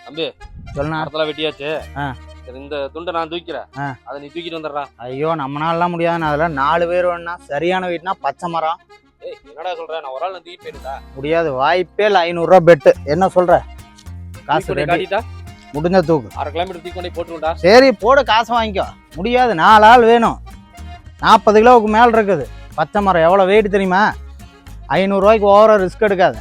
தம்பி சொல்லணா மரத்தெல்லாம் வெட்டியாச்சு. ஆ. சரி, இந்த துண்டை நான் தூக்கிறேன். அதை நீ தூக்கிட்டு வந்துடுறா. ஐயோ நம்மளாலாம் முடியாதுண்ணா. அதெல்லாம் 4 பேர் வேணும்னா சரியான வீட்டுனா பச்சை மரம். ஏய் என்னடா சொல்ற? நான் ஒரு ஆள் தூக்கிட்டு போயிருந்தா முடியாது, வாய்ப்பே இல்லை. 500 ரூபா பெட்டு. என்ன சொல்ற? காசு ready. காட்டிட்டா முடிஞ்ச தூக்கு. 1/2 கிலோமீட்டர் தூக்கி கொண்டு போட்டுருண்டா. சரி போடு, காசு வாங்கிக்கோ. முடியாது, 4 ஆள் வேணும். 40 கிலோவுக்கு மேல் இருக்குது பச்சை மரம். எவ்வளோ வெயிட் தெரியுமா? 500 ரூபாய்க்கு ஓவரா ரிஸ்க் எடுக்காத.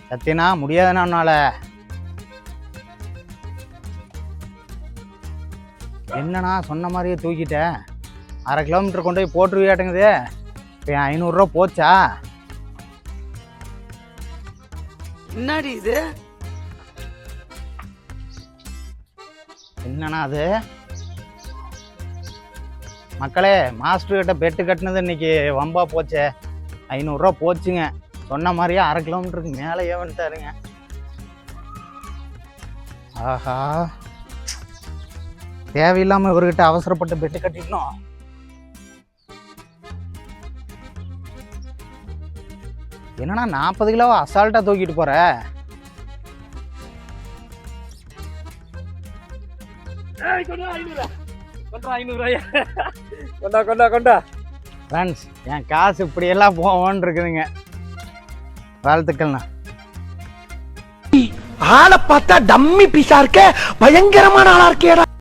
சத்தியனா முடியாதுண்ணா உன்னால. என்னண்ணா சொன்ன மாதிரியே தூக்கிட்டேன். 1/2 கிலோமீட்டர் கொண்டு போய் போட்டுருவியாட்டுங்குது. இப்போ 500 ரூபா போச்சா? என்னடி இது? என்னண்ணா அது? மக்களே, மாஸ்டர் கிட்ட பெட்டு கட்டினது இன்னைக்கு வம்பா போச்சே. 500 ரூபா போச்சுங்க. சொன்ன மாதிரியே 1/2 கிலோமீட்டருக்கு மேலேயே வந்துட்டாருங்க. ஆஹா, தேவையில்லாம இவர்கிட்ட அவசரப்பட்டு பெட்டு கட்டிடணும். என்னன்னா 40 கிலோவை அசால்ட்டா தூக்கிட்டு போற. கொண்டா. ஃப்ரெண்ட்ஸ், என் காசு இப்படியெல்லாம் போவோன்னு இருக்குதுங்க. வாழ்த்துக்கள்ண்ணா. ஆளை பார்த்தா டம்மி பீஸா இருக்க, பயங்கரமான ஆளா இருக்கேடா.